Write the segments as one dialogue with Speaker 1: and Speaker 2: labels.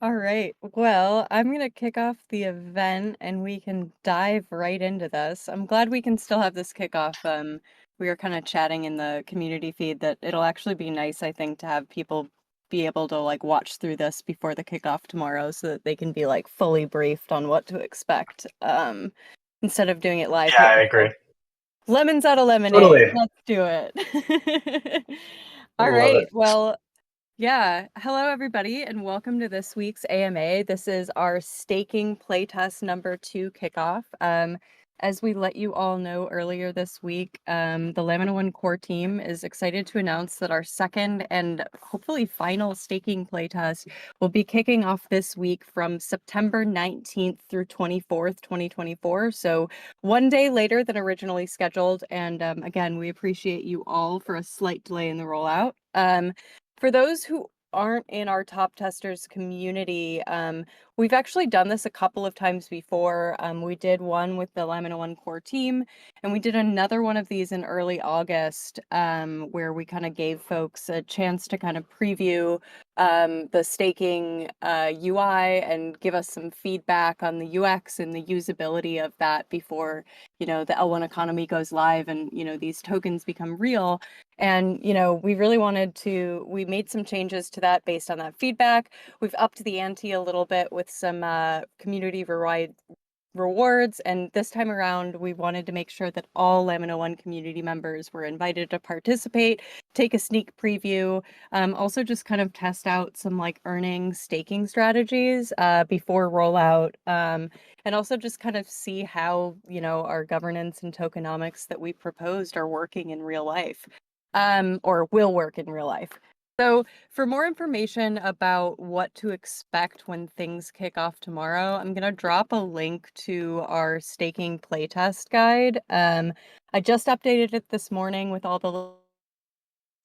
Speaker 1: All right. Well, I'm going to kick off the event and we can dive right into this. I'm glad we can still have this kickoff. We were kind of chatting in the community feed that it'll actually be nice, I think, to have people be able to like watch through this before the kickoff tomorrow so that they can be like fully briefed on what to expect. Instead of doing it live
Speaker 2: Yeah,
Speaker 1: here.
Speaker 2: I
Speaker 1: So
Speaker 2: agree.
Speaker 1: lemons out of lemonade.
Speaker 2: Totally.
Speaker 1: Let's do it. All
Speaker 2: Love
Speaker 1: right.
Speaker 2: it.
Speaker 1: Well, yeah. Hello, everybody, and welcome to this week's AMA. This is our staking playtest number 2 kickoff. As we let you all know earlier this week, the LAMINA1 core team is excited to announce that our second and hopefully final staking playtest will be kicking off this week from September 19th through 24th, 2024. So one day later than originally scheduled. And again, we appreciate you all for a slight delay in the rollout. For those who aren't in our top testers community, we've actually done this a couple of times before. We did one with the LAMINA1 core team, and we did another one of these in early August, where we kind of gave folks a chance to kind of preview the staking UI and give us some feedback on the UX and the usability of that before, the L1 economy goes live and, these tokens become real. And, we really we made some changes to that based on that feedback. We've upped the ante a little bit with some community rewards. And this time around, we wanted to make sure that all Lamina1 community members were invited to participate, take a sneak preview, also just kind of test out some like earning staking strategies before rollout. And also just kind of see how, our governance and tokenomics that we proposed are working in real life, or will work in real life. So for more information about what to expect when things kick off tomorrow, I'm going to drop a link to our staking playtest guide. I just updated it this morning with all the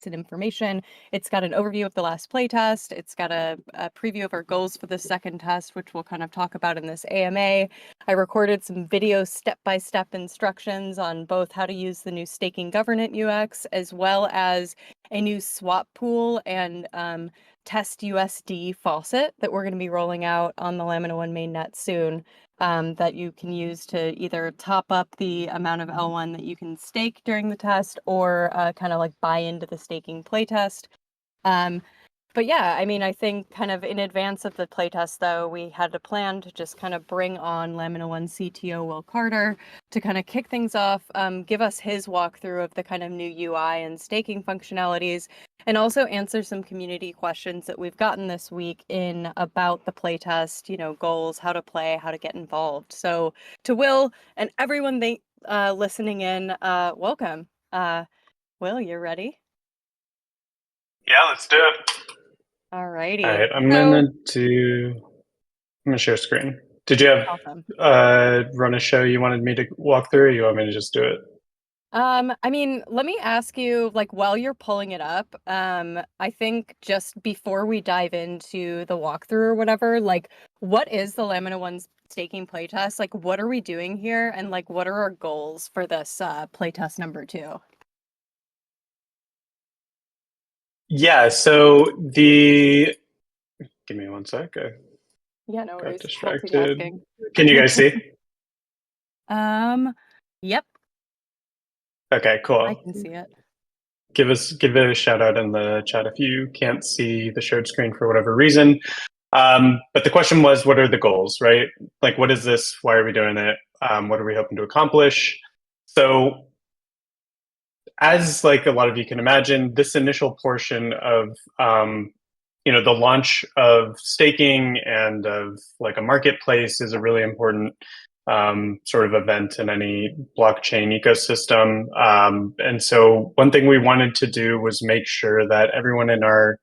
Speaker 1: and information. It's got an overview of the last playtest. It's got a preview of our goals for the second test, which we'll kind of talk about in this AMA. I recorded some video step-by-step instructions on both how to use the new staking governance UX, as well as a new swap pool and test USD faucet that we're going to be rolling out on the Lamina1 mainnet soon. That you can use to either top up the amount of L1 that you can stake during the test or kind of like buy into the staking playtest. Um, but yeah, I mean, I think kind of in advance of the playtest, though, we had a plan to just kind of bring on Lamina1 CTO Will Carter to kind of kick things off, give us his walkthrough of the kind of new UI and staking functionalities, and also answer some community questions that we've gotten this week in about the playtest, goals, how to play, how to get involved. So to Will and everyone listening in, welcome. Will, you're ready?
Speaker 2: Yeah, let's do it. All
Speaker 1: Alrighty.
Speaker 2: right,
Speaker 1: So
Speaker 2: I'm gonna share screen. Did you have
Speaker 1: awesome.
Speaker 2: run a show you wanted me to walk through, or you want me to just do it?
Speaker 1: I mean, let me ask you, like, while you're pulling it up, I think just before we dive into the walkthrough or whatever, like, what is the Lamina1's staking playtest? Like, what are we doing here? And like, what are our goals for this playtest number 2?
Speaker 2: Yeah, so the give me one sec. I
Speaker 1: Yeah, no
Speaker 2: got
Speaker 1: worries.
Speaker 2: distracted.
Speaker 1: Multitasking.
Speaker 2: Can you guys see?
Speaker 1: Um, yep,
Speaker 2: Okay,
Speaker 1: I
Speaker 2: cool.
Speaker 1: can see it.
Speaker 2: Give it a shout out in the chat if you can't see the shared screen for whatever reason. But the question was, what are the goals, right? Like, what is this? Why are we doing it? What are we hoping to accomplish? So as like a lot of you can imagine, this initial portion of the launch of staking and of like a marketplace is a really important sort of event in any blockchain ecosystem. And so one thing we wanted to do was make sure that everyone in our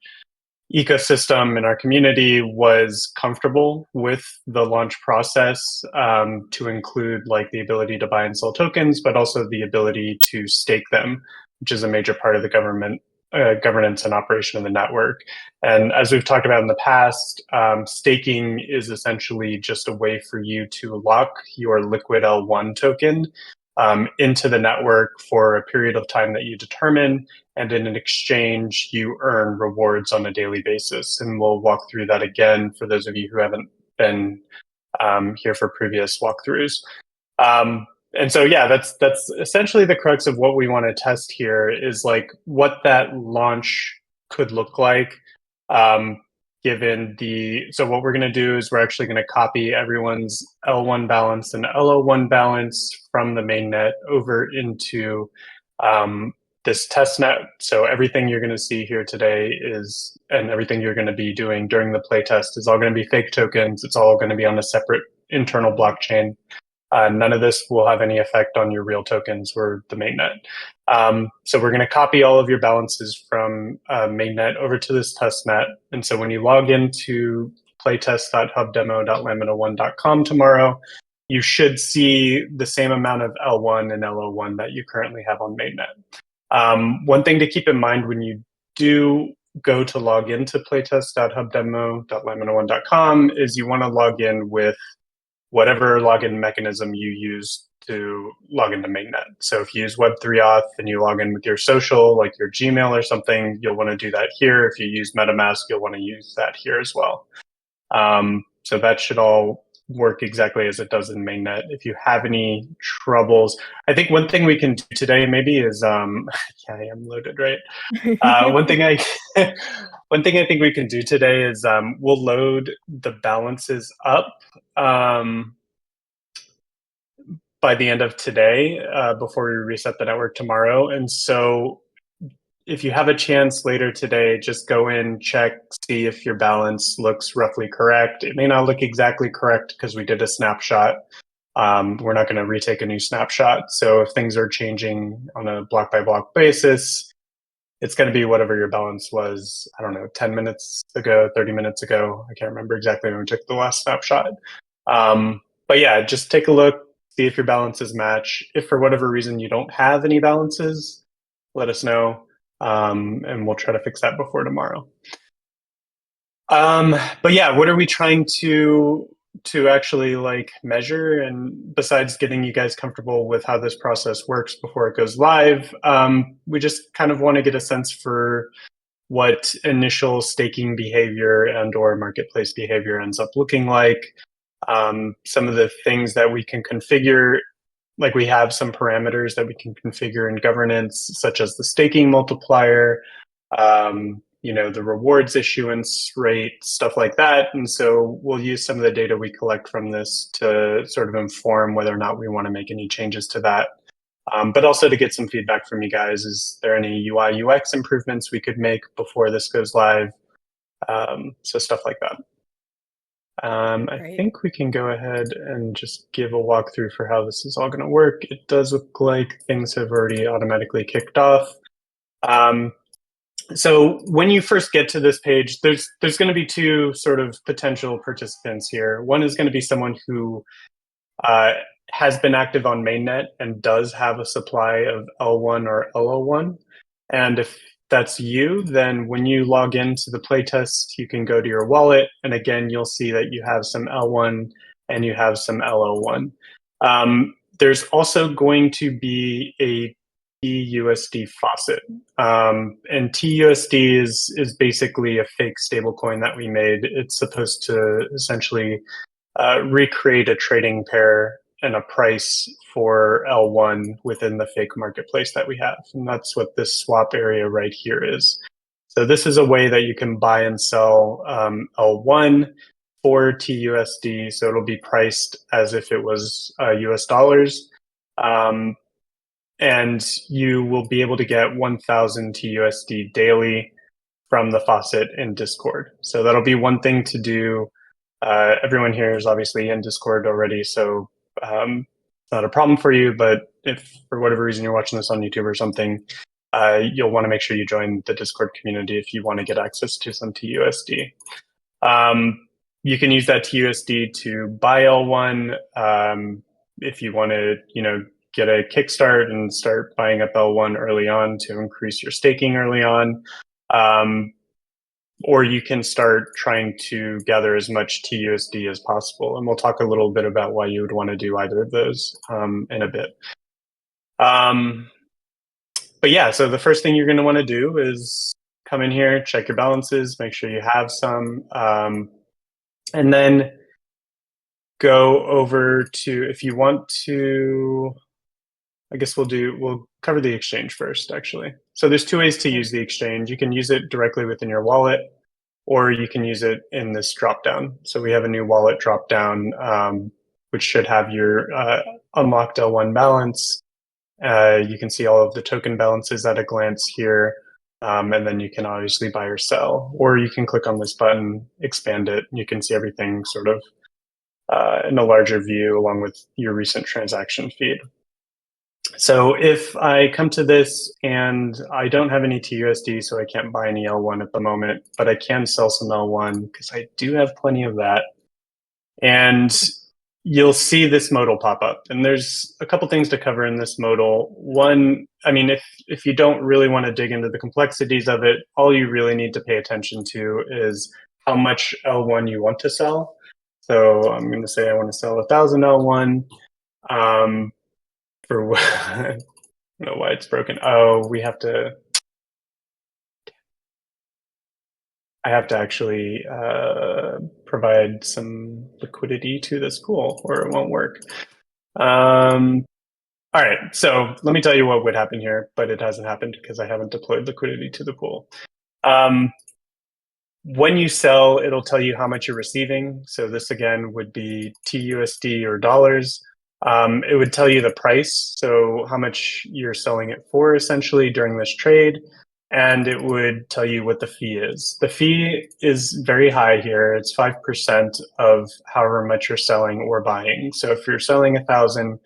Speaker 2: ecosystem in our community was comfortable with the launch process, to include like the ability to buy and sell tokens, but also the ability to stake them, which is a major part of the governance and operation of the network. And as we've talked about in the past, staking is essentially just a way for you to lock your liquid L1 token into the network for a period of time that you determine. And in an exchange, you earn rewards on a daily basis. And we'll walk through that again for those of you who haven't been here for previous walkthroughs. And so, yeah, that's essentially the crux of what we want to test here is like what that launch could look like. Given so what we're going to do is we're actually going to copy everyone's L1 balance and LO1 balance from the mainnet over into this test net. So everything you're going to see here today and everything you're going to be doing during the playtest is all going to be fake tokens. It's all going to be on a separate internal blockchain. None of this will have any effect on your real tokens or the mainnet. So we're going to copy all of your balances from mainnet over to this test net. And so when you log into playtest.hubdemo.lamina1.com tomorrow, you should see the same amount of L1 and LO1 that you currently have on mainnet. One thing to keep in mind when you do go to log into playtest.hubdemo.lamina1.com is you want to log in with whatever login mechanism you use to log into mainnet. So if you use Web3 Auth and you log in with your social, like your Gmail or something, you'll want to do that here. If you use MetaMask, you'll want to use that here as well. So that should all work exactly as it does in mainnet. If you have any troubles, I think one thing we can do today maybe is, yeah, I am loaded, right? One thing I think we can do today is we'll load the balances up by the end of today before we reset the network tomorrow. And so if you have a chance later today, just go in, check, see if your balance looks roughly correct. It may not look exactly correct because we did a snapshot. We're not going to retake a new snapshot. So if things are changing on a block by block basis, it's going to be whatever your balance was, I don't know, 10 minutes ago, 30 minutes ago. I can't remember exactly when we took the last snapshot. But yeah, just take a look, see if your balances match. If for whatever reason you don't have any balances, let us know, and we'll try to fix that before tomorrow. But yeah, what are we trying to actually like measure? And besides getting you guys comfortable with how this process works before it goes live, we just kind of want to get a sense for what initial staking behavior and or marketplace behavior ends up looking like. Some of the things that we can configure, like we have some parameters that we can configure in governance, such as the staking multiplier, the rewards issuance rate, stuff like that. And so we'll use some of the data we collect from this to sort of inform whether or not we want to make any changes to that. But also to get some feedback from you guys. Is there any UI UX improvements we could make before this goes live? So stuff like that. I think we can go ahead and just give a walkthrough for how this is all going to work. It does look like things have already automatically kicked off. So when you first get to this page, there's going to be two sort of potential participants here. One is going to be someone who has been active on mainnet and does have a supply of L1 or LO1. And if that's you, then when you log into the playtest, you can go to your wallet. And again, you'll see that you have some L1 and you have some LO1. There's also going to be a TUSD faucet. And TUSD is basically a fake stablecoin that we made. It's supposed to essentially recreate a trading pair and a price for L1 within the fake marketplace that we have. And that's what this swap area right here is. So this is a way that you can buy and sell L1 for TUSD. So it'll be priced as if it was US dollars. And you will be able to get 1,000 TUSD daily from the faucet in Discord. So that'll be one thing to do. Everyone here is obviously in Discord already, so it's not a problem for you. But if for whatever reason you're watching this on YouTube or something, you'll want to make sure you join the Discord community if you want to get access to some TUSD. You can use that TUSD to buy L1 if you want to, get a kickstart and start buying up L1 early on to increase your staking early on. Or you can start trying to gather as much TUSD as possible. And we'll talk a little bit about why you would want to do either of those in a bit. But yeah, so the first thing you're going to want to do is come in here, check your balances, make sure you have some, and then go over to, if you want to, I guess we'll cover the exchange first, actually. So there's two ways to use the exchange. You can use it directly within your wallet, or you can use it in this dropdown. So we have a new wallet dropdown, which should have your unlocked L1 balance. You can see all of the token balances at a glance here. And then you can obviously buy or sell, or you can click on this button, expand it, and you can see everything sort of in a larger view along with your recent transaction feed. So if I come to this and I don't have any TUSD, so I can't buy any L1 at the moment, but I can sell some L1 because I do have plenty of that. And you'll see this modal pop up. And there's a couple things to cover in this modal. One, I mean, if you don't really want to dig into the complexities of it, all you really need to pay attention to is how much L1 you want to sell. So I'm going to say I want to sell 1,000 L1 for I don't know why it's broken. Oh, I have to actually provide some liquidity to this pool or it won't work. All right, so let me tell you what would happen here, but it hasn't happened because I haven't deployed liquidity to the pool. When you sell, it'll tell you how much you're receiving. So this again would be TUSD or dollars. It would tell you the price, so how much you're selling it for essentially during this trade, and it would tell you what the fee is. The fee is very high here. It's 5% of however much you're selling or buying. So if you're selling 1,000,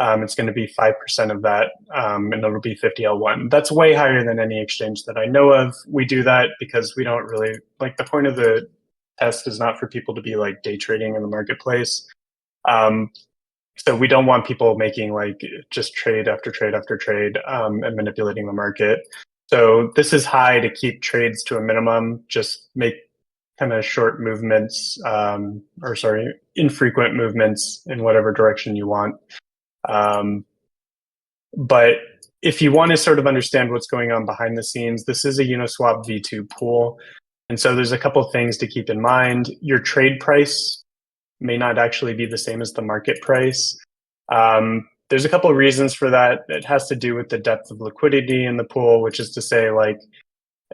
Speaker 2: it's going to be 5% of that, and it'll be 50 L1. That's way higher than any exchange that I know of. We do that because we don't really, like, the point of the test is not for people to be like day trading in the marketplace. So we don't want people making like just trade after trade after trade and manipulating the market. So this is high to keep trades to a minimum, just make kind of short movements, infrequent movements in whatever direction you want. But if you want to sort of understand what's going on behind the scenes, this is a Uniswap V2 pool. And so there's a couple of things to keep in mind. Your trade price may not actually be the same as the market price. There's a couple of reasons for that. It has to do with the depth of liquidity in the pool, which is to say, like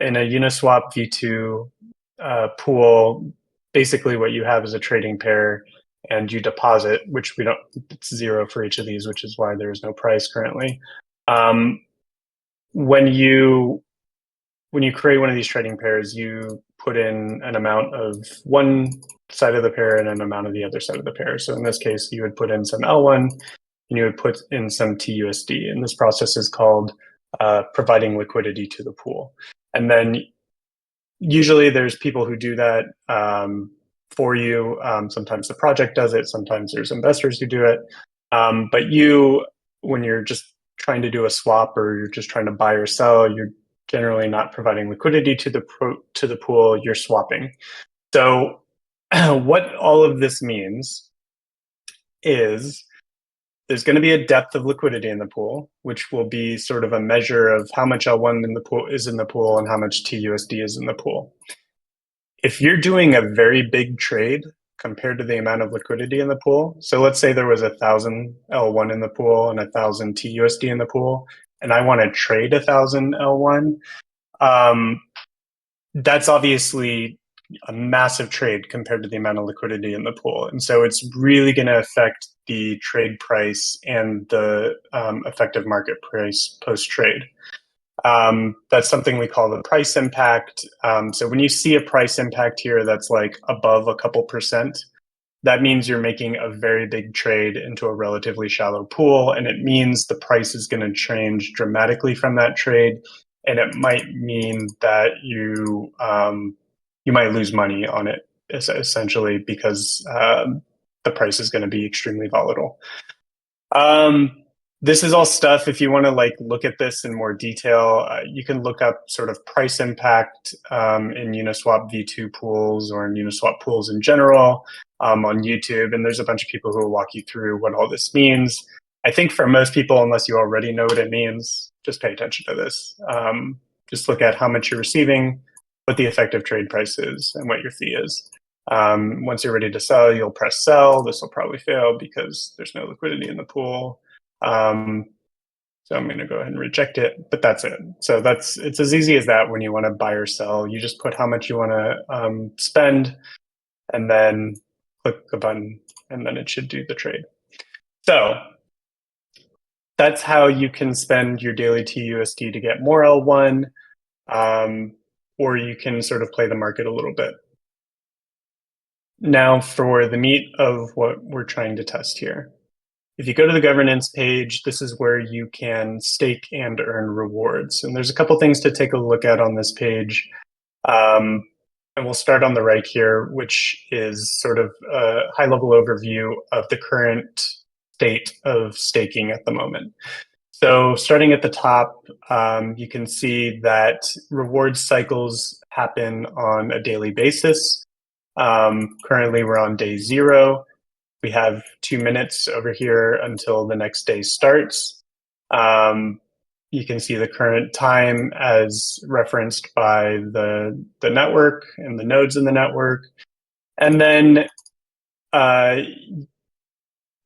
Speaker 2: in a Uniswap V2 pool, basically what you have is a trading pair and you deposit, which we don't, it's zero for each of these, which is why there is no price currently. When you create one of these trading pairs, you put in an amount of one side of the pair and an amount of the other side of the pair. So in this case, you would put in some L1 and you would put in some TUSD. And this process is called providing liquidity to the pool. And then usually there's people who do that for you. Sometimes the project does it. Sometimes there's investors who do it. But when you're just trying to do a swap or you're just trying to buy or sell, you're generally not providing liquidity to the pool. You're swapping. So what all of this means is there's going to be a depth of liquidity in the pool, which will be sort of a measure of how much L1 in the pool is in the pool and how much TUSD is in the pool. If you're doing a very big trade compared to the amount of liquidity in the pool, so let's say there was 1,000 L1 in the pool and 1,000 TUSD in the pool, and I want to trade 1,000 L1, that's obviously a massive trade compared to the amount of liquidity in the pool. And so it's really going to affect the trade price and the effective market price post-trade. That's something we call the price impact. So when you see a price impact here that's like above a couple percent, that means you're making a very big trade into a relatively shallow pool, and it means the price is going to change dramatically from that trade, and it might mean that you might lose money on it essentially because the price is going to be extremely volatile. This is all stuff, if you want to like look at this in more detail, you can look up sort of price impact in Uniswap V2 pools or in Uniswap pools in general on YouTube. And there's a bunch of people who will walk you through what all this means. I think for most people, unless you already know what it means, just pay attention to this. Just look at how much you're receiving, what the effective trade price is, and what your fee is. Once you're ready to sell, you'll press sell. This will probably fail because there's no liquidity in the pool. So I'm going to go ahead and reject it, but that's it. So it's as easy as that when you want to buy or sell. You just put how much you want to spend and then click the button, and then it should do the trade. So that's how you can spend your daily TUSD to get more L1, or you can sort of play the market a little bit. Now for the meat of what we're trying to test here. If you go to the governance page, this is where you can stake and earn rewards. And there's a couple things to take a look at on this page. And we'll start on the right here, which is sort of a high-level overview of the current state of staking at the moment. So starting at the top, you can see that reward cycles happen on a daily basis. Currently, we're on day 0. We have 2 minutes over here until the next day starts. You can see the current time as referenced by the network and the nodes in the network. And then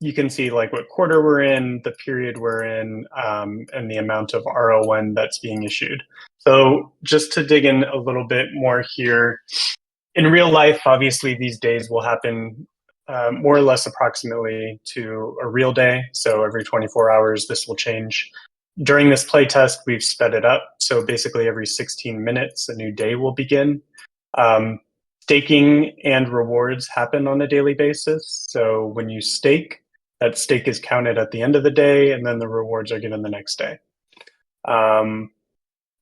Speaker 2: you can see like what quarter we're in, the period we're in, and the amount of RO1 that's being issued. So just to dig in a little bit more here, in real life, obviously these days will happen more or less approximately to a real day. So every 24 hours, this will change. During this playtest, we've sped it up. So basically every 16 minutes, a new day will begin. Staking and rewards happen on a daily basis. So when you stake, that stake is counted at the end of the day, and then the rewards are given the next day.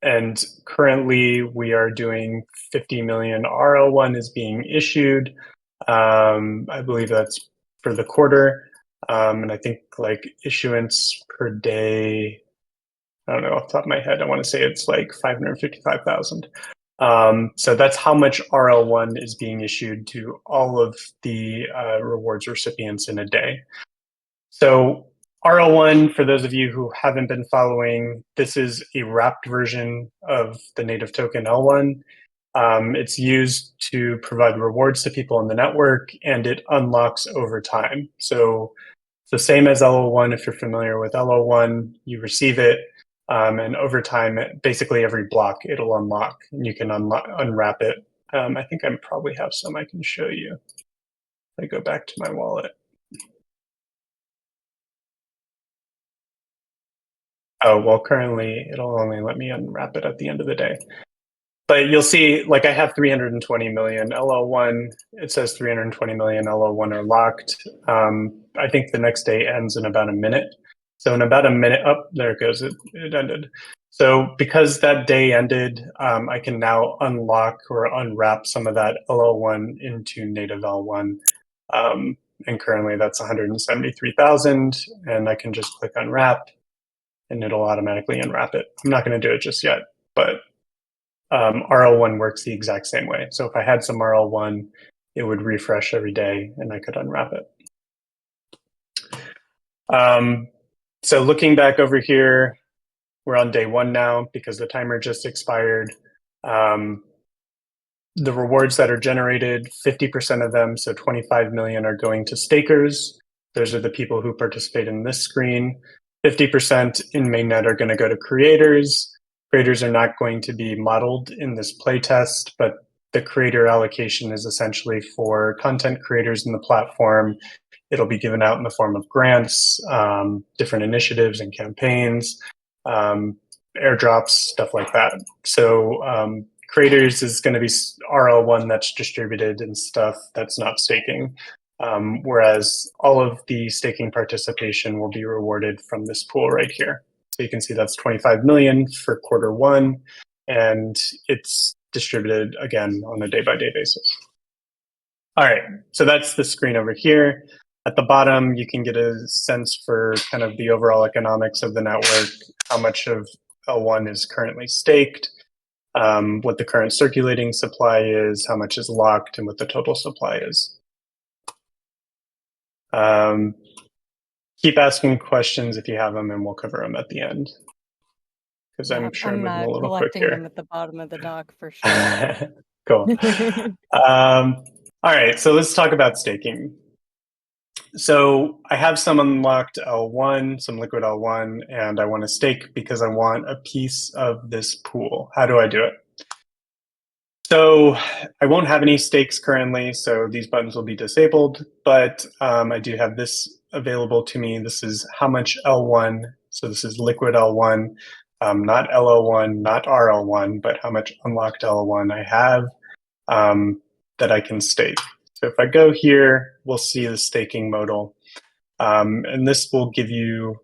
Speaker 2: And currently we are doing 50 million RL1 is being issued. I believe that's for the quarter. And I think like issuance per day, I don't know off the top of my head, I want to say it's like 555,000. So that's how much RL1 is being issued to all of the rewards recipients in a day. So RL1, for those of you who haven't been following, this is a wrapped version of the native token L1. It's used to provide rewards to people in the network, and it unlocks over time. So it's the same as LO1. If you're familiar with LO1, you receive it, and over time, basically every block, it'll unlock, and you can unwrap it. I think I probably have some I can show you. I go back to my wallet. Oh, well, currently it'll only let me unwrap it at the end of the day. But you'll see, like I have 320 million LO1. It says 320 million LO1 are locked. I think the next day ends in about a minute. So in about a minute, oh, there it goes, it ended. So because that day ended, I can now unlock or unwrap some of that LO1 into native L1. And currently that's 173,000, and I can just click unwrap and it'll automatically unwrap it. I'm not going to do it just yet, but RL1 works the exact same way. So if I had some RL1, it would refresh every day and I could unwrap it. So looking back over here, we're on day 1 now because the timer just expired. The rewards that are generated, 50% of them, so 25 million, are going to stakers. Those are the people who participate in this screen. 50% in mainnet are going to go to creators. Creators are not going to be modeled in this playtest, but the creator allocation is essentially for content creators in the platform. It'll be given out in the form of grants, different initiatives and campaigns, airdrops, stuff like that. So creators is going to be RL1 that's distributed and stuff that's not staking. Whereas all of the staking participation will be rewarded from this pool right here. So you can see that's 25 million for quarter 1, and it's distributed again on a day-by-day basis. All right, so that's the screen over here. At the bottom, you can get a sense for kind of the overall economics of the network, how much of L1 is currently staked, what the current circulating supply is, how much is locked, and what the total supply is. keep asking questions if you have them, and we'll cover them at the end. Because
Speaker 1: Yeah,
Speaker 2: I'm sure I'm
Speaker 1: I'm
Speaker 2: moving a little quick
Speaker 1: collecting them
Speaker 2: here.
Speaker 1: at the bottom of the dock for sure.
Speaker 2: Cool. All right, so let's talk about staking. So I have some unlocked L1, some liquid L1, and I want to stake because I want a piece of this pool. How do I do it? So I won't have any stakes currently, so these buttons will be disabled, but I do have this available to me. This is how much L1, so this is liquid L1, not LL1, not RL1, but how much unlocked L1 I have that I can stake. So if I go here, we'll see the staking modal. And this will give you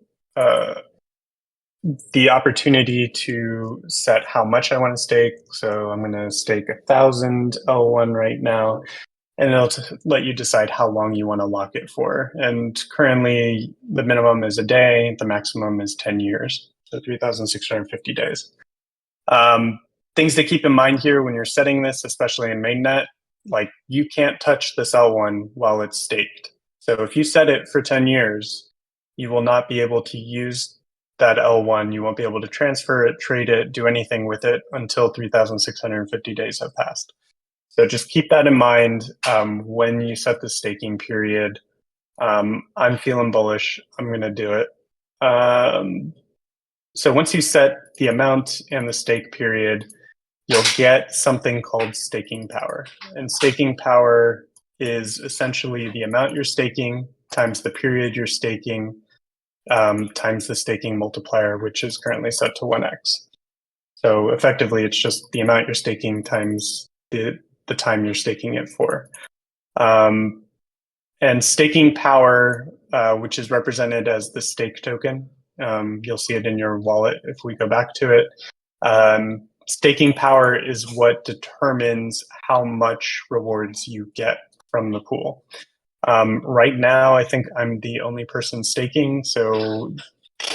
Speaker 2: the opportunity to set how much I want to stake. So I'm going to stake 1,000 L1 right now, and it'll let you decide how long you want to lock it for. And currently, the minimum is a day, the maximum is 10 years, so 3,650 days. Things to keep in mind here when you're setting this, especially in mainnet, like you can't touch this L1 while it's staked. So if you set it for 10 years, you will not be able to use that L1. You won't be able to transfer it, trade it, do anything with it until 3,650 days have passed. So just keep that in mind when you set the staking period. I'm feeling bullish. I'm going to do it. So once you set the amount and the stake period, you'll get something called staking power. And staking power is essentially the amount you're staking times the period you're staking times the staking multiplier, which is currently set to 1x. So effectively, it's just the amount you're staking times the time you're staking it for. And staking power, which is represented as the stake token, you'll see it in your wallet if we go back to it. Staking power is what determines how much rewards you get from the pool. Right now, I think I'm the only person staking, so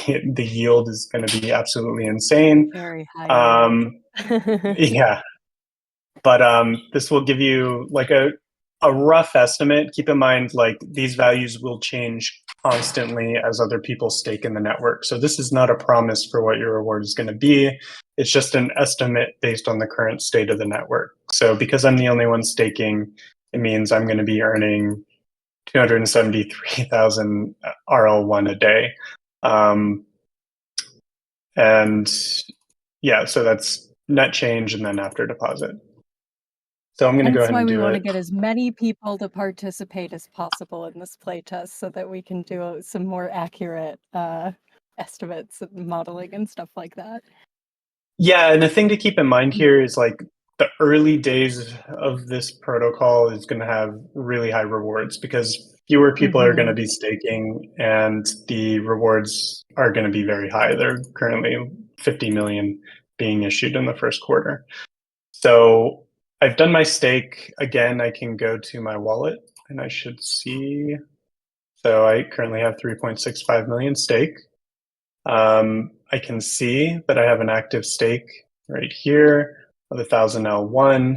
Speaker 2: the yield is going to be absolutely insane.
Speaker 1: Very high yield.
Speaker 2: Yeah, but this will give you like a rough estimate. Keep in mind, like these values will change constantly as other people stake in the network. So this is not a promise for what your reward is going to be. It's just an estimate based on the current state of the network. So because I'm the only one staking, it means I'm going to be earning 273,000 RL1 a day. And yeah, so that's net change and then after deposit. So I'm going to go
Speaker 1: Hence
Speaker 2: ahead
Speaker 1: why
Speaker 2: and
Speaker 1: we
Speaker 2: do
Speaker 1: want to
Speaker 2: it.
Speaker 1: get as many people to participate as possible in this playtest so that we can do some more accurate estimates and modeling and stuff like that.
Speaker 2: Yeah, and the thing to keep in mind here is like the early days of this protocol is going to have really high rewards because fewer people are going to be staking and the rewards are going to be very high. They're currently 50 million being issued in the first quarter. So I've done my stake. Again, I can go to my wallet and I should see. So I currently have 3.65 million stake. I can see that I have an active stake right here of 1,000 L1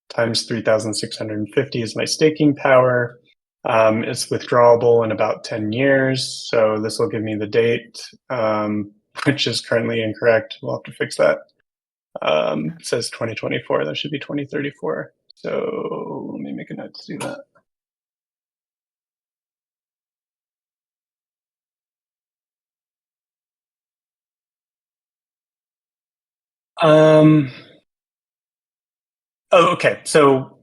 Speaker 2: times 3,650 is my staking power. It's withdrawable in about 10 years. So this will give me the date, which is currently incorrect. We'll have to fix that. It says 2024. That should be 2034. So let me make a note to do that. Oh, okay. So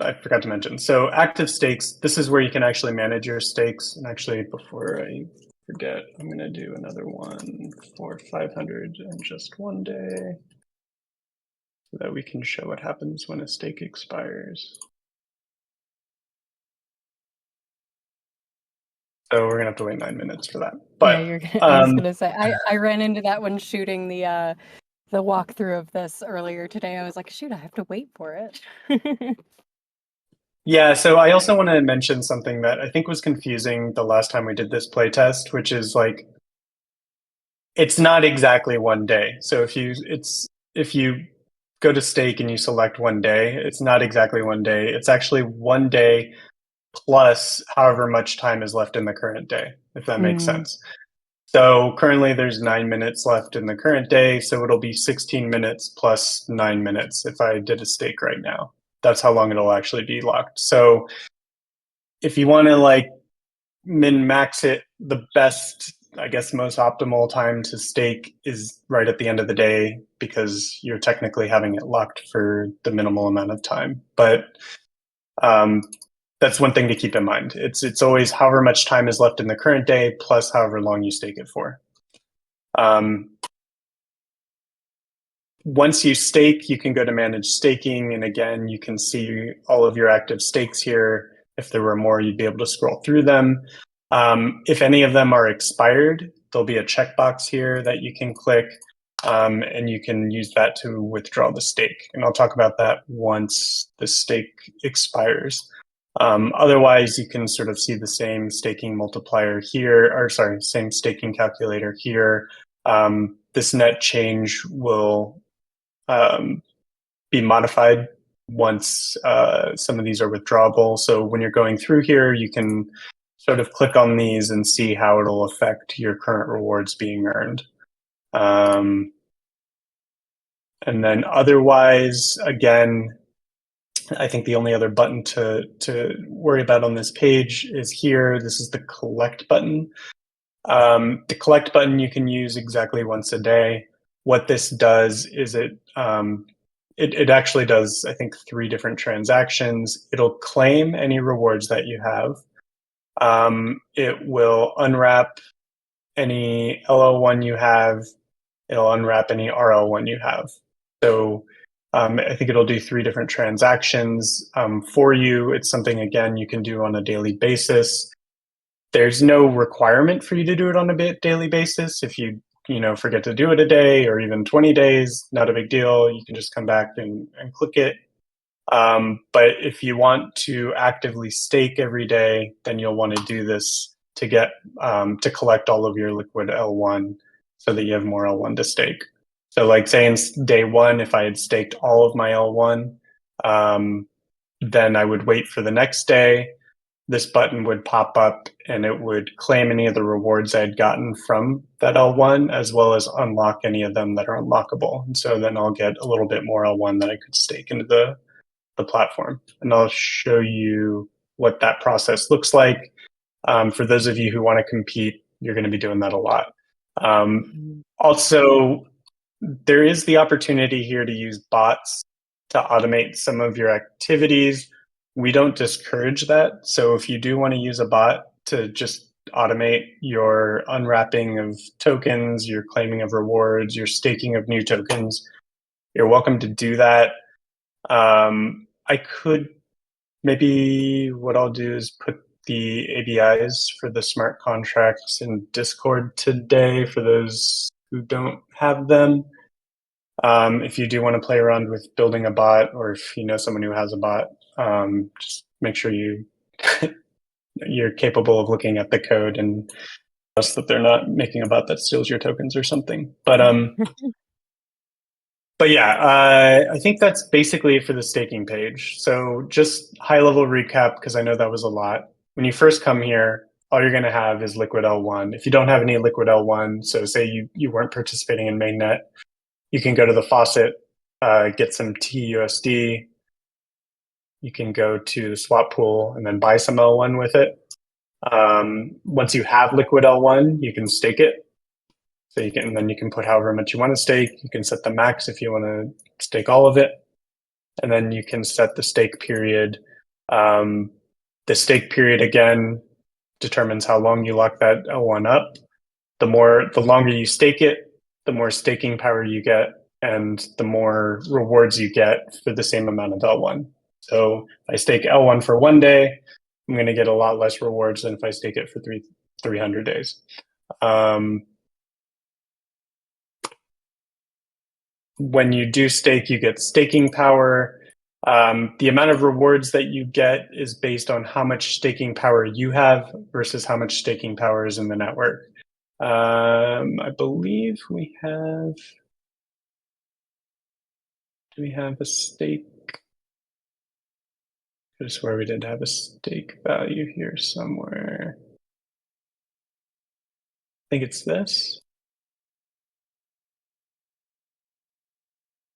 Speaker 2: I forgot to mention. So active stakes, this is where you can actually manage your stakes. And actually, before I forget, I'm going to do another one for 500 in just one day so that we can show what happens when a stake expires. So we're going to have to wait 9 minutes for that. But
Speaker 1: yeah, I was gonna say I ran into that when shooting the walkthrough of this earlier today. I was like, shoot, I have to wait for it.
Speaker 2: yeah, so I also want to mention something that I think was confusing the last time we did this playtest, which is like it's not exactly one day. So if you go to stake and you select one day, it's not exactly one day. It's actually one day plus however much time is left in the current day. if that makes
Speaker 1: Mm.
Speaker 2: sense. So currently there's 9 minutes left in the current day, so it'll be 16 minutes plus 9 minutes if I did a stake right now. That's how long it'll actually be locked. So if you want to like min max it, the best, I guess, most optimal time to stake is right at the end of the day because you're technically having it locked for the minimal amount of time. But um, that's one thing to keep in mind. It's always however much time is left in the current day plus however long you stake it for. Um, Once you stake, you can go to manage staking. And again, you can see all of your active stakes here. If there were more, you'd be able to scroll through them. If any of them are expired, there'll be a checkbox here that you can click, and you can use that to withdraw the stake. And I'll talk about that once the stake expires. Otherwise, you can sort of see the same staking multiplier here, or sorry, same staking calculator here. This net change will be modified once some of these are withdrawable. So when you're going through here, you can sort of click on these and see how it'll affect your current rewards being earned. And then otherwise, again, I think the only other button to worry about on this page is here. This is the collect button. The collect button you can use exactly once a day. What this does is it actually does, I think, 3 different transactions. It'll claim any rewards that you have. It will unwrap any LL1 you have. It'll unwrap any RL1 you have. So I think it'll do 3 different transactions for you. It's something, again, you can do on a daily basis. There's no requirement for you to do it on a daily basis. If you forget to do it a day or even 20 days, not a big deal. You can just come back and click it. But if you want to actively stake every day, then you'll want to do this to get to collect all of your liquid L1 so that you have more L1 to stake. So like say in day 1, if I had staked all of my L1, then I would wait for the next day. This button would pop up and it would claim any of the rewards I had gotten from that L1, as well as unlock any of them that are unlockable. And so then I'll get a little bit more L1 that I could stake into the platform. And I'll show you what that process looks like. For those of you who want to compete, you're going to be doing that a lot. Also, there is the opportunity here to use bots to automate some of your activities. We don't discourage that. So if you do want to use a bot to just automate your unwrapping of tokens, your claiming of rewards, your staking of new tokens, you're welcome to do that. I could maybe what I'll do is put the ABIs for the smart contracts in Discord today for those who don't have them. If you do want to play around with building a bot, or if you know someone who has a bot, just make sure you're capable of looking at the code and trust that they're not making a bot that steals your tokens or something. But yeah, I think that's basically it for the staking page. So just high level recap, because I know that was a lot. When you first come here, all you're going to have is liquid L1. If you don't have any liquid L1, so say you weren't participating in mainnet, you can go to the faucet, get some TUSD. You can go to the swap pool and then buy some L1 with it. Once you have liquid L1, you can stake it. So and then you can put however much you want to stake. You can set the max if you want to stake all of it. And then you can set the stake period. The stake period, again, determines how long you lock that L1 up. The longer you stake it, the more staking power you get, and the more rewards you get for the same amount of L1. So if I stake L1 for 1 day, I'm going to get a lot less rewards than if I stake it for 300 days. When you do stake, you get staking power. The amount of rewards that you get is based on how much staking power you have versus how much staking power is in the network. I believe we have. Do we have a stake? I swear we did have a stake value here somewhere. think it's this.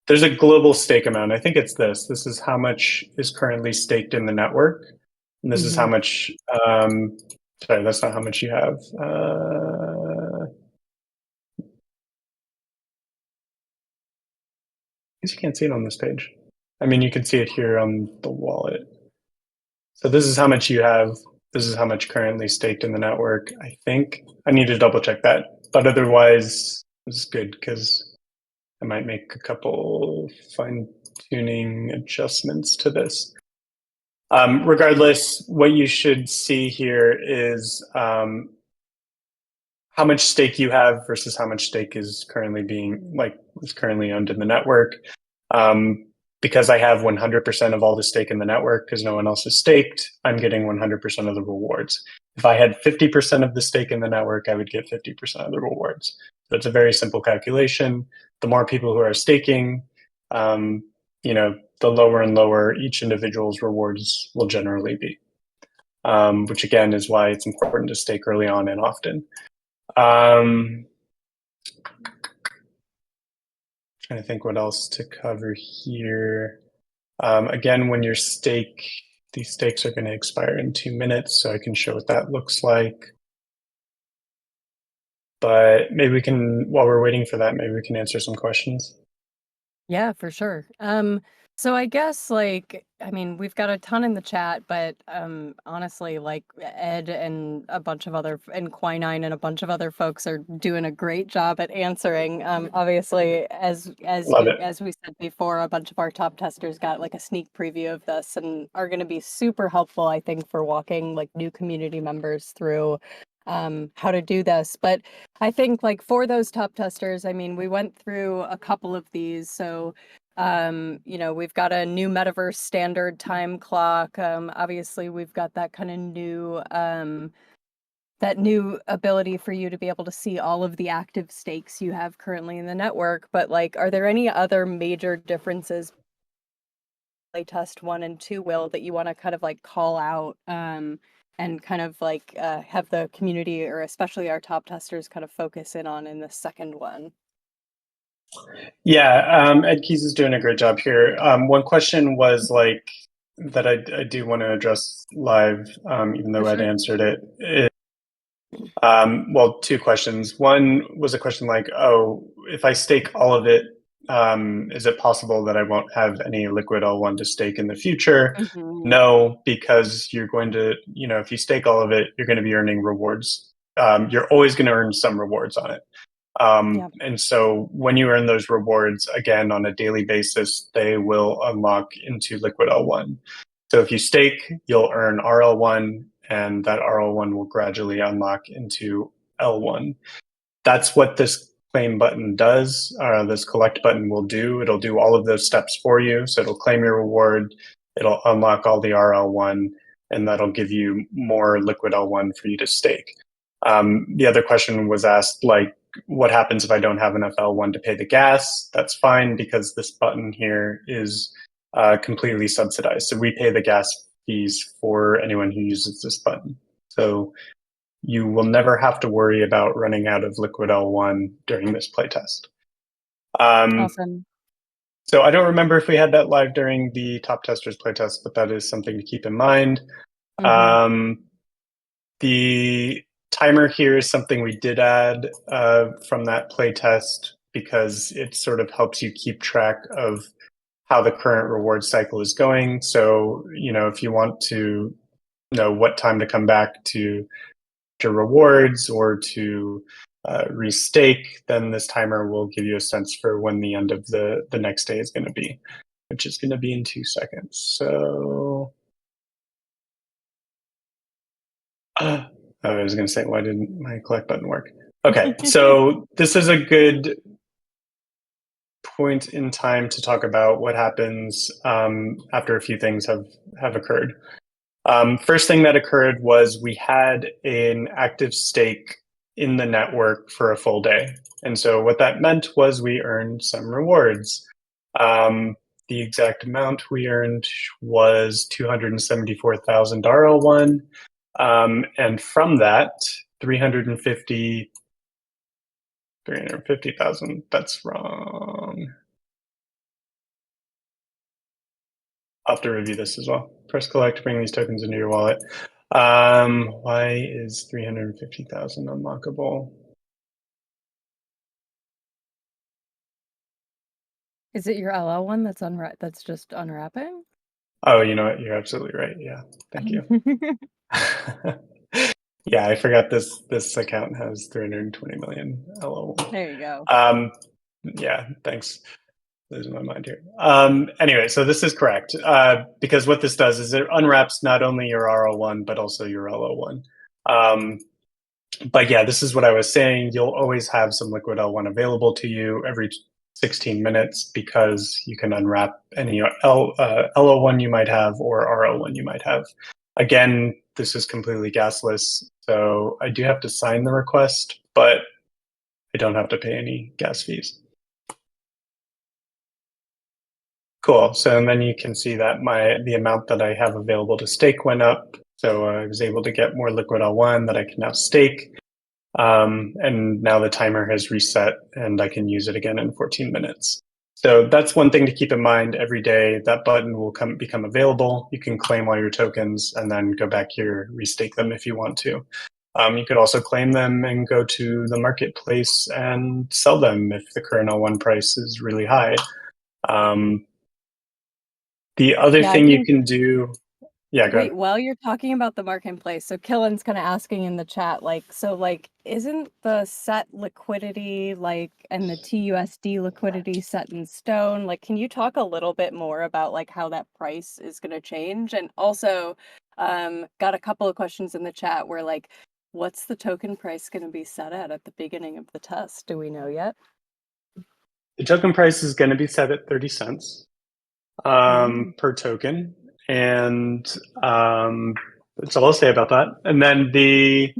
Speaker 2: There's a global stake amount. I think it's this. This is how much is currently staked in the network. And this is how much, sorry, that's not how much you have. I guess you can't see it on this page. I mean, you can see it here on the wallet. So this is how much you have. This is how much currently staked in the network. I think I need to double check that, but otherwise this is good because I might make a couple fine tuning adjustments to this. Regardless, what you should see here is how much stake you have versus how much stake is currently owned in the network. Because I have 100% of all the stake in the network because no one else is staked, I'm getting 100% of the rewards. If I had 50% of the stake in the network, I would get 50% of the rewards. So it's a very simple calculation. The more people who are staking, the lower and lower each individual's rewards will generally be, which again is why it's important to stake early on and often. Trying to think what else to cover here. Again, when you stake, these stakes are going to expire in 2 minutes, so I can show what that looks like. But maybe we can, while we're waiting for that, maybe we can answer some questions.
Speaker 1: Yeah, for sure. So I guess we've got a ton in the chat, but honestly, like Ed and a bunch of other and Quinine and a bunch of other folks are doing a great job at answering. Obviously, as we said before, a bunch of our top testers got like a sneak preview of this and are going to be super helpful, I think, for walking like new community members through how to do this. But I think like for those top testers, I mean, we went through a couple of these. So, we've got a new metaverse standard time clock. Obviously we've got that kind of new, that new ability for you to be able to see all of the active stakes you have currently in the network. But like, are there any other major differences Playtest 1 and 2 will that you want to kind of like call out, and kind of like have the community or especially our top testers kind of focus in on in the second one?
Speaker 2: Yeah, Ed Keys is doing a great job here. One question was like that I do want to address live, even though Ed answered it. Well, two questions. One was a question like, oh, if I stake all of it, is it possible that I won't have any liquid L1 to stake in the future? No, because you're going to, if you stake all of it, you're going to be earning rewards. You're always going to earn some rewards on it. And so when you earn those rewards, again, on a daily basis, they will unlock into liquid L1. So if you stake, you'll earn RL1, and that RL1 will gradually unlock into L1. That's what this claim button does. This collect button will do. It'll do all of those steps for you. So it'll claim your reward, it'll unlock all the RL1, and that'll give you more liquid L1 for you to stake. The other question was asked, like, what happens if I don't have enough L1 to pay the gas? That's fine because this button here is completely subsidized. So we pay the gas fees for anyone who uses this button. So you will never have to worry about running out of liquid L1 during this playtest.
Speaker 1: Awesome.
Speaker 2: So I don't remember if we had that live during the top testers playtest, but that is something to keep in mind. The timer here is something we did add from that playtest because it sort of helps you keep track of how the current reward cycle is going. So, if you want to know what time to come back to rewards or to restake, then this timer will give you a sense for when the end of the next day is going to be, which is going to be in 2 seconds. So I was going to say, why didn't my collect button work? Okay, so this is a good point in time to talk about what happens after a few things have occurred. First thing that occurred was we had an active stake in the network for a full day. And so what that meant was we earned some rewards. The exact amount we earned was 274,000 RL1. And from that, 350 350,000. That's wrong. I'll have to review this as well. Press collect to bring these tokens into your wallet. Why is 350,000 unlockable?
Speaker 1: Is it your LL1 that's just unwrapping?
Speaker 2: Oh, you know what? You're absolutely right. Yeah. Thank you. Yeah, I forgot this account has 320 million LO1.
Speaker 1: There you go.
Speaker 2: Yeah, thanks. Losing my mind here. Anyway, so this is correct because what this does is it unwraps not only your RO1 but also your LO1. But yeah, this is what I was saying. You'll always have some liquid L1 available to you every 16 minutes because you can unwrap any LO1 you might have or RO1 you might have. Again, this is completely gasless, so I do have to sign the request, but I don't have to pay any gas fees. Cool. So and then you can see that the amount that I have available to stake went up. So I was able to get more liquid L1 that I can now stake. And now the timer has reset and I can use it again in 14 minutes. So that's one thing to keep in mind. Every day that button will become available. You can claim all your tokens and then go back here, restake them if you want to. You could also claim them and go to the marketplace and sell them if the current L1 price is really high. The other
Speaker 1: Yeah, I
Speaker 2: thing you
Speaker 1: think
Speaker 2: can do, yeah, go ahead.
Speaker 1: wait, while you're talking about the marketplace, so Killen's kind of asking in the chat, isn't the set liquidity and the TUSD liquidity set in stone? Like, can you talk a little bit more about how that price is going to change? And also, got a couple of questions in the chat where what's the token price going to be set at the beginning of the test? Do we know yet?
Speaker 2: The token price is going to be set at 30 cents per token. And that's all I'll say about that. And then the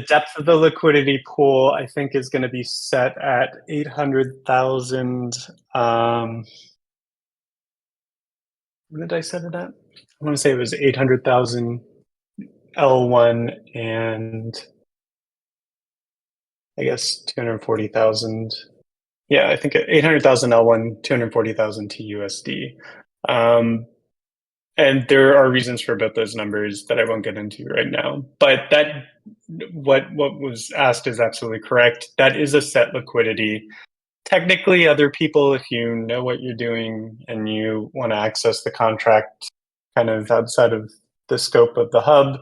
Speaker 2: depth of the liquidity pool, I think, is going to be set at 800,000. What did I set it at? I want to say it was 800,000 L1 and I guess 240,000. Yeah, I think 800,000 L1, 240,000 TUSD. And there are reasons for both those numbers that I won't get into right now. But what was asked is absolutely correct. That is a set liquidity. Technically, other people, if you know what you're doing and you want to access the contract kind of outside of the scope of the hub,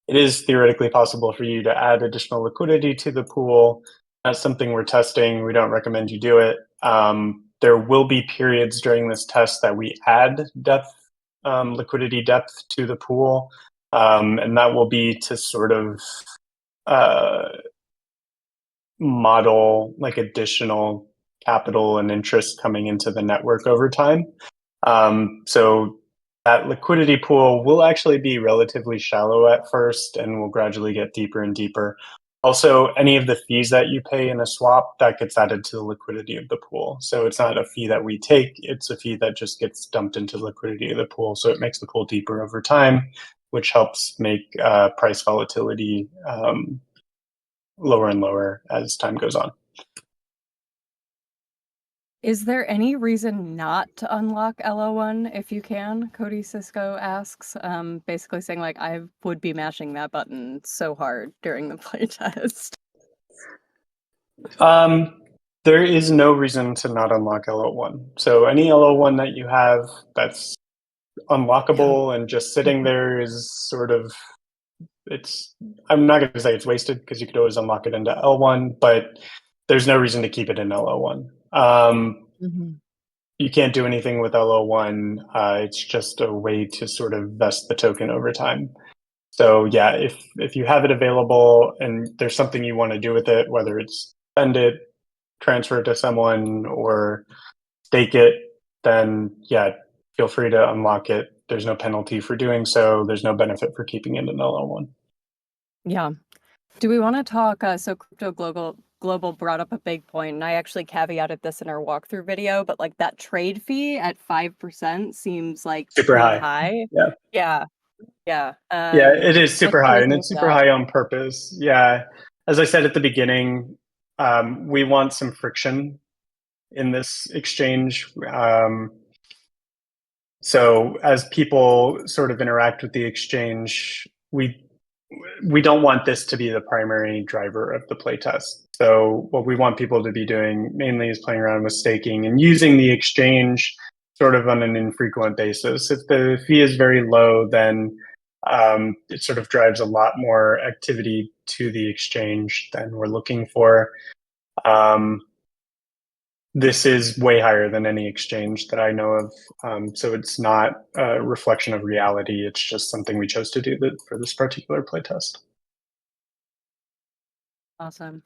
Speaker 2: it is theoretically possible for you to add additional liquidity to the pool. That's something we're testing. We don't recommend you do it. There will be periods during this test that we add liquidity depth to the pool, and that will be to sort of model additional capital and interest coming into the network over time. So that liquidity pool will actually be relatively shallow at first and will gradually get deeper and deeper. Also, any of the fees that you pay in a swap, that gets added to the liquidity of the pool. So it's not a fee that we take, it's a fee that just gets dumped into the liquidity of the pool. So it makes the pool deeper over time, which helps make price volatility lower and lower as time goes on.
Speaker 1: Is there any reason not to unlock LO1 if you can? Cody Cisco asks, basically saying I would be mashing that button so hard during the playtest.
Speaker 2: There is no reason to not unlock LO1. So any LO1 that you have that's unlockable and just sitting there is sort of, I'm not going to say it's wasted because you could always unlock it into L1, but there's no reason to keep it in LO1. You can't do anything with LO1. It's just a way to sort of vest the token over time. So yeah, if you have it available and there's something you want to do with it, whether it's spend it, transfer it to someone, or stake it, then yeah, feel free to unlock it. There's no penalty for doing so. There's no benefit for keeping it in LO1.
Speaker 1: Yeah. Do we want to talk, so Crypto Global brought up a big point, and I actually caveated this in our walkthrough video, but that trade fee at 5% seems
Speaker 2: super
Speaker 1: pretty
Speaker 2: high.
Speaker 1: high.
Speaker 2: Yeah.
Speaker 1: Yeah. Yeah.
Speaker 2: Yeah, it is super
Speaker 1: what do
Speaker 2: high,
Speaker 1: we
Speaker 2: and
Speaker 1: think
Speaker 2: it's
Speaker 1: of
Speaker 2: super
Speaker 1: that?
Speaker 2: high on purpose. Yeah. As I said at the beginning, we want some friction in this exchange. So as people sort of interact with the exchange, we don't want this to be the primary driver of the playtest. So what we want people to be doing mainly is playing around with staking and using the exchange sort of on an infrequent basis. If the fee is very low, then it sort of drives a lot more activity to the exchange than we're looking for. This is way higher than any exchange that I know of. So it's not a reflection of reality. It's just something we chose to do for this particular playtest.
Speaker 1: Awesome.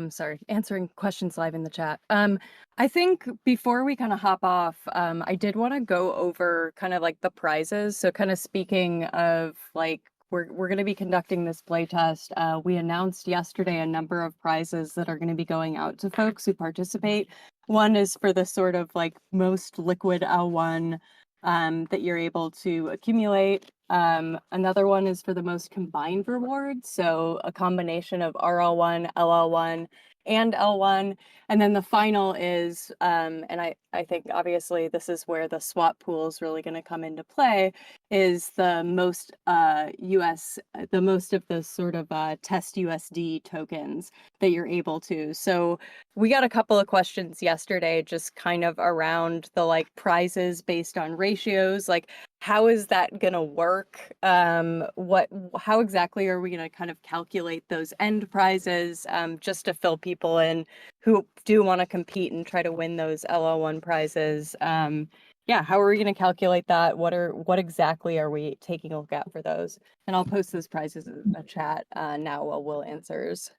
Speaker 1: Sorry, answering questions live in the chat. I think before we kind of hop off, I did want to go over kind of like the prizes. So kind of speaking of like, we're going to be conducting this playtest. We announced yesterday a number of prizes that are going to be going out to folks who participate. One is for the sort of like most liquid L1 that you're able to accumulate. Another one is for the most combined rewards, so a combination of RL1, LL1, and L1. And then the final is, and I think obviously this is where the swap pool is really going to come into play, is the most the most of the sort of test USD tokens that you're able to. So we got a couple of questions yesterday just kind of around the like prizes based on ratios, like how is that going to work? How exactly are we going to kind of calculate those end prizes, just to fill people in who do want to compete and try to win those LL1 prizes? Yeah, how are we going to calculate that? What exactly are we taking a look at for those? And I'll post those prizes in the chat now while Will answers.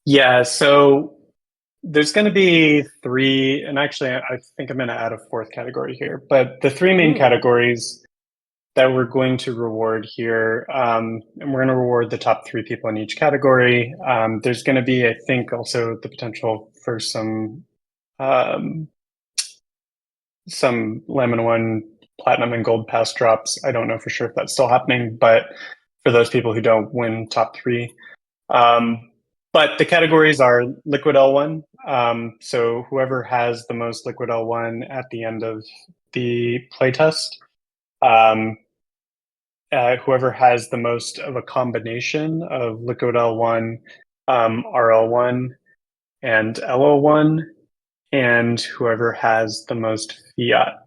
Speaker 2: Yeah, so there's going to be three, and actually, I think I'm going to add a fourth category here. But the three main categories that we're going to reward here, and we're going to reward the top three people in each category. There's going to be, I think, also the potential for some LAMINA1 Platinum and Gold Pass drops. I don't know for sure if that's still happening, but for those people who don't win top three. But the categories are liquid L1. So whoever has the most liquid L1 at the end of the playtest, whoever has the most of a combination of liquid L1, RL1, and LO1, and whoever has the most fiat.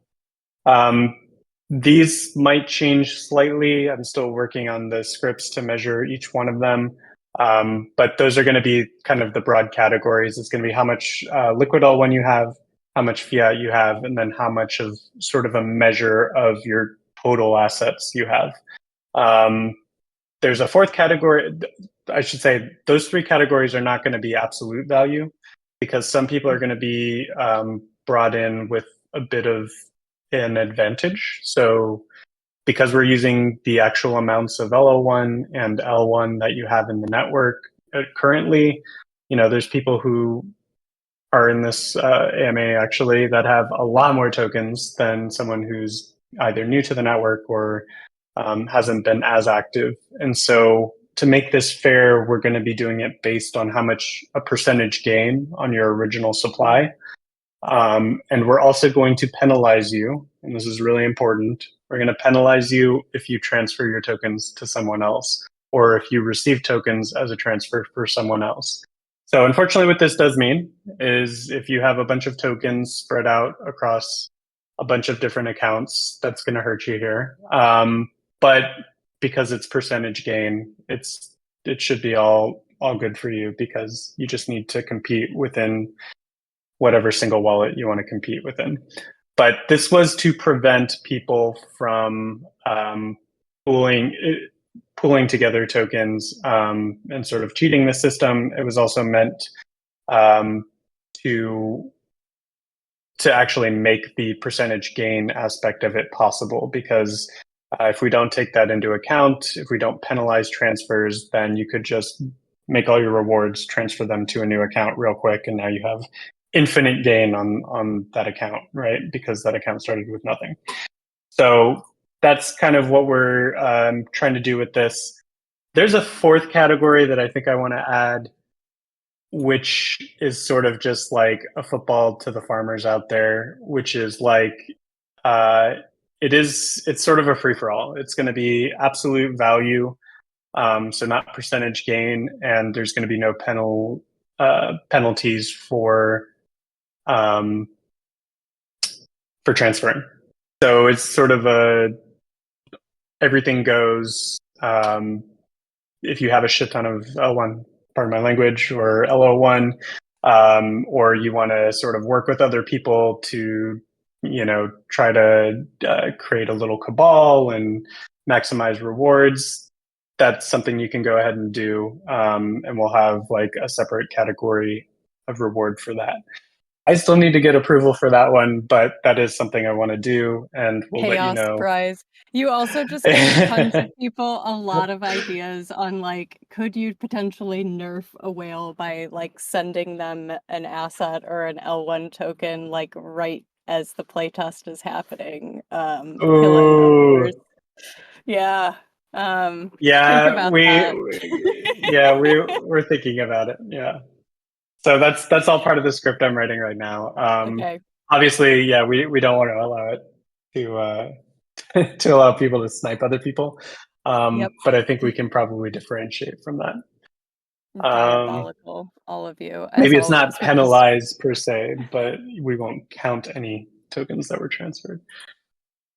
Speaker 2: These might change slightly. I'm still working on the scripts to measure each one of them. But those are going to be kind of the broad categories. It's going to be how much liquid L1 you have, how much fiat you have, and then how much of sort of a measure of your total assets you have. There's a fourth category. I should say those three categories are not going to be absolute value because some people are going to be brought in with a bit of an advantage. So because we're using the actual amounts of LO1 and L1 that you have in the network currently, there's people who are in this AMA actually that have a lot more tokens than someone who's either new to the network or hasn't been as active. And so to make this fair, we're going to be doing it based on how much a percentage gain on your original supply. And we're also going to penalize you, and this is really important. We're going to penalize you if you transfer your tokens to someone else, or if you receive tokens as a transfer for someone else. So unfortunately, what this does mean is if you have a bunch of tokens spread out across a bunch of different accounts, that's going to hurt you here. But because it's percentage gain, it should be all good for you because you just need to compete within whatever single wallet you want to compete within. But this was to prevent people from pooling together tokens and sort of cheating the system. It was also meant to actually make the percentage gain aspect of it possible because if we don't take that into account, if we don't penalize transfers, then you could just make all your rewards, transfer them to a new account real quick, and now you have infinite gain on that account, right? Because that account started with nothing. So that's kind of what we're trying to do with this. There's a fourth category that I think I want to add which is sort of just like a football to the farmers out there, which is like uh, it's sort of a free for all. It's going to be absolute value, so not percentage gain, and there's going to be no penalties um, for transferring. So it's sort of a everything goes. If you have a shit ton of L1, pardon my language, or LO1, or you want to sort of work with other people to, try to create a little cabal and maximize rewards, that's something you can go ahead and do. And we'll have like a separate category of reward for that. I still need to get approval for that one, but that is something I want to do, and we'll let you
Speaker 1: Chaos
Speaker 2: know.
Speaker 1: prize. You also just gave tons of people a lot of ideas on like, could you potentially nerf a whale by like sending them an asset or an L1 token like right as the playtest is happening? Killing, of
Speaker 2: Ooh.
Speaker 1: course. Yeah. Think
Speaker 2: Yeah,
Speaker 1: about that.
Speaker 2: we're thinking about it. Yeah. So that's all part of the script I'm writing right now.
Speaker 1: Okay.
Speaker 2: Obviously, yeah, we don't want to allow it to allow people to snipe other people.
Speaker 1: Yep.
Speaker 2: But I think we can probably differentiate from that.
Speaker 1: Diabolical, all of you, as
Speaker 2: Maybe it's not
Speaker 1: always, which is
Speaker 2: penalized per se, but we won't count any tokens that were transferred.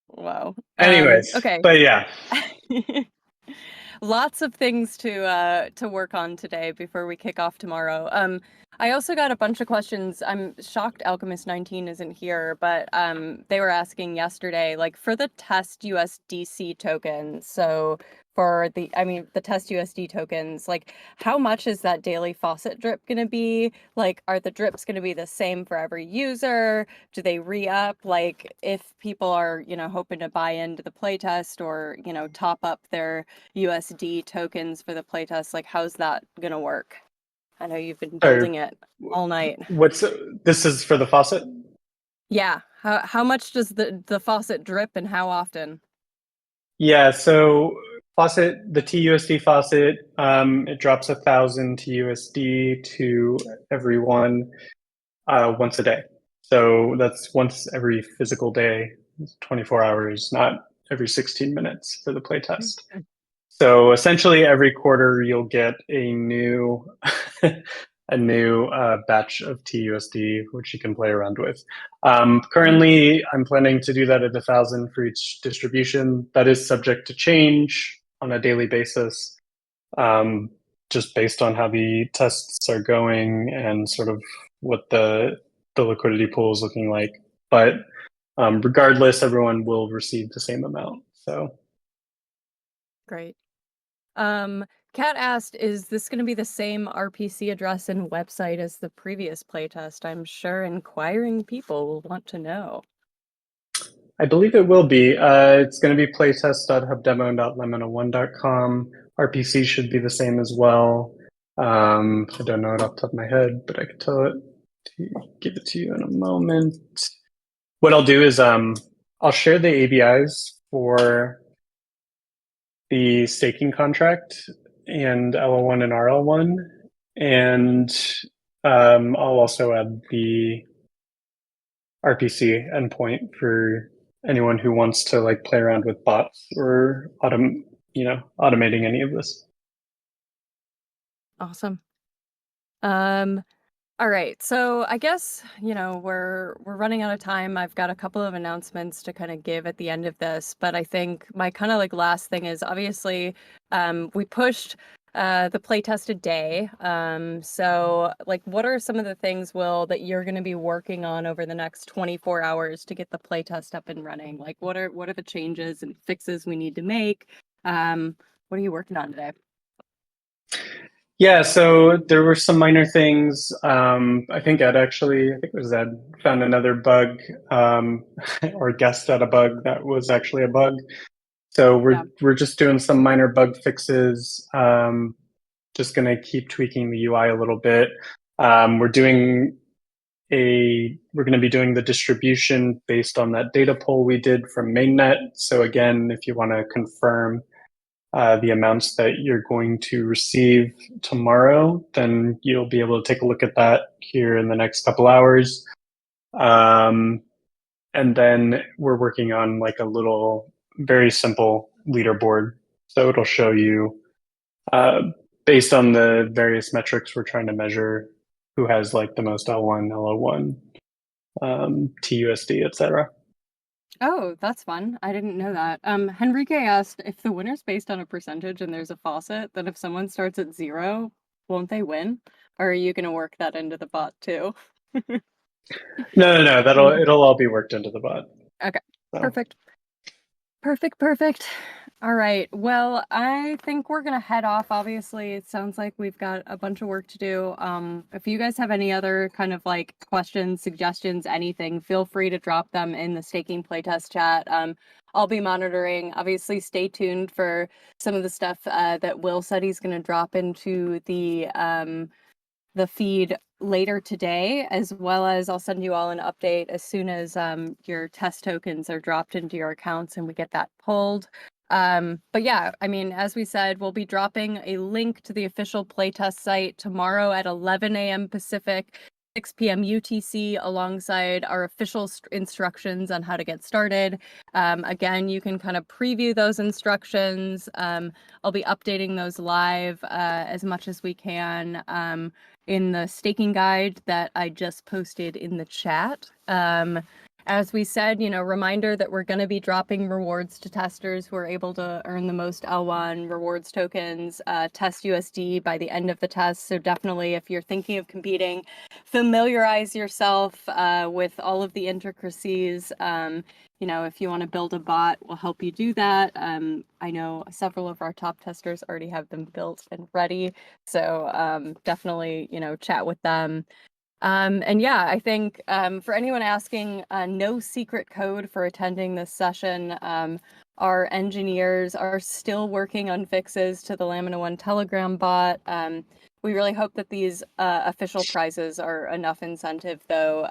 Speaker 1: wow.
Speaker 2: Anyways,
Speaker 1: Okay.
Speaker 2: but yeah.
Speaker 1: Lots of things to work on today before we kick off tomorrow. I also got a bunch of questions. I'm shocked Alchemist 19 isn't here, but they were asking yesterday, like for the test USDC token. So for the test USD tokens, like how much is that daily faucet drip gonna be? Like, are the drips gonna be the same for every user? Do they re-up? Like if people are, hoping to buy into the playtest or, top up their USD tokens for the playtest, like how's that gonna work? I know you've been
Speaker 2: Or
Speaker 1: building it all night.
Speaker 2: this is for the faucet?
Speaker 1: Yeah. How much does the faucet drip and how often?
Speaker 2: Yeah, so faucet, the TUSD faucet, it drops 1,000 TUSD to everyone once a day. So that's once every physical day, 24 hours, not every 16 minutes for the playtest. So essentially, every quarter you'll get a new a new batch of TUSD, which you can play around with. Currently, I'm planning to do that at 1,000 for each distribution. That is subject to change on a daily basis, just based on how the tests are going and sort of what the liquidity pool is looking like. But regardless, everyone will receive the same amount. So.
Speaker 1: Great. Kat asked, is this going to be the same RPC address and website as the previous playtest? I'm sure inquiring people will want to know.
Speaker 2: I believe it will be. It's going to be playtest.hubdemo.lamina1.com. RPC should be the same as well. I don't know it off the top of my head, but I can tell it to give it to you in a moment. What I'll do is I'll share the ABIs for the staking contract and LO1 and RL1, and I'll also add the RPC endpoint for anyone who wants to like play around with bots or automating any of this.
Speaker 1: Awesome. All right. So I guess, we're running out of time. I've got a couple of announcements to kind of give at the end of this, but I think my kind of like last thing is obviously we pushed the playtest a day. So like what are some of the things, Will, that you're going to be working on over the next 24 hours to get the playtest up and running? Like what are the changes and fixes we need to make? What are you working on today?
Speaker 2: Yeah, so there were some minor things. I think it was Ed, found another bug or guessed at a bug that was actually a bug. So
Speaker 1: Yeah.
Speaker 2: we're just doing some minor bug fixes. Just going to keep tweaking the UI a little bit. We're going to be doing the distribution based on that data poll we did from mainnet. So again, if you want to confirm the amounts that you're going to receive tomorrow, then you'll be able to take a look at that here in the next couple hours. And then we're working on like a little, very simple leaderboard. So it'll show you, based on the various metrics we're trying to measure, who has like the most L1, LO1, TUSD, etc.
Speaker 1: Oh, that's fun. I didn't know that. Henrique asked if the winner's based on a percentage and there's a faucet, then if someone starts at 0, won't they win? Or are you going to work that into the bot too?
Speaker 2: No. It'll all be worked into the bot.
Speaker 1: Okay,
Speaker 2: So.
Speaker 1: perfect. Perfect. All right. Well, I think we're gonna head off. Obviously, it sounds like we've got a bunch of work to do. If you guys have any other kind of like questions, suggestions, anything, feel free to drop them in the staking playtest chat. I'll be monitoring. Obviously, stay tuned for some of the stuff that Will said he's gonna drop into the feed later today, as well as I'll send you all an update as soon as your test tokens are dropped into your accounts and we get that pulled. But yeah, I mean, as we said, we'll be dropping a link to the official playtest site tomorrow at 11 a.m. Pacific, 6 p.m. UTC, alongside our official instructions on how to get started. Again, you can kind of preview those instructions. I'll be updating those live as much as we can in the staking guide that I just posted in the chat. As we said, reminder that we're going to be dropping rewards to testers who are able to earn the most L1 rewards tokens, test USD by the end of the test. So definitely, if you're thinking of competing, familiarize yourself with all of the intricacies. If you want to build a bot, we'll help you do that. I know several of our top testers already have them built and ready. So definitely, chat with them. And yeah, I think for anyone asking, no secret code for attending this session. Our engineers are still working on fixes to the LAMINA1 Telegram bot. We really hope that these official prizes are enough incentive, though,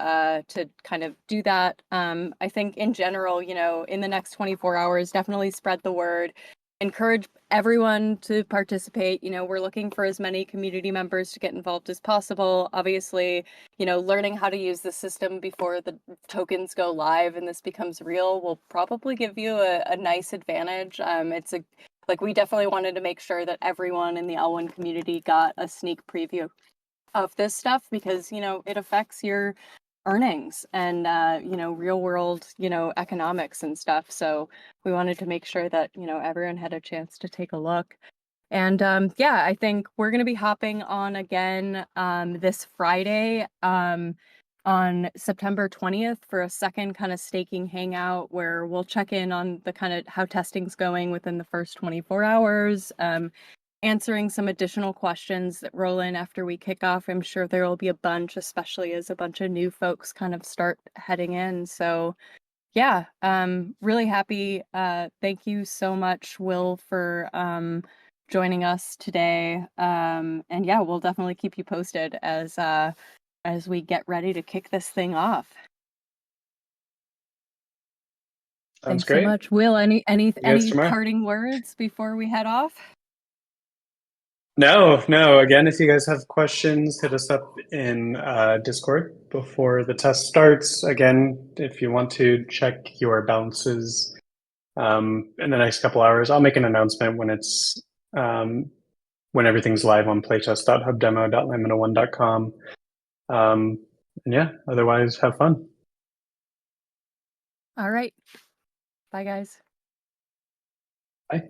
Speaker 1: to kind of do that. I think in general, in the next 24 hours, definitely spread the word. Encourage everyone to participate. We're looking for as many community members to get involved as possible. Obviously, learning how to use the system before the tokens go live and this becomes real will probably give you a nice advantage. We definitely wanted to make sure that everyone in the L1 community got a sneak preview of this stuff because, it affects your earnings and, real world, economics and stuff. So we wanted to make sure that, everyone had a chance to take a look. And yeah, I think we're going to be hopping on again this Friday on September 20th for a second kind of staking hangout where we'll check in on the kind of how testing's going within the first 24 hours, answering some additional questions that roll in after we kick off. I'm sure there will be a bunch, especially as a bunch of new folks kind of start heading in. So yeah, really happy. Thank you so much, Will, for joining us today. And yeah, we'll definitely keep you posted as we get ready to kick this thing off.
Speaker 2: Sounds
Speaker 1: Thanks so
Speaker 2: great.
Speaker 1: much. Will, any
Speaker 2: tomorrow.
Speaker 1: parting words before we head off?
Speaker 2: No. Again, if you guys have questions, hit us up in Discord before the test starts. Again, if you want to check your balances in the next couple hours, I'll make an announcement when it's when everything's live on playtest.hubdemo.lamina1.com. And yeah, otherwise, have fun.
Speaker 1: All right. Bye, guys.
Speaker 2: Bye.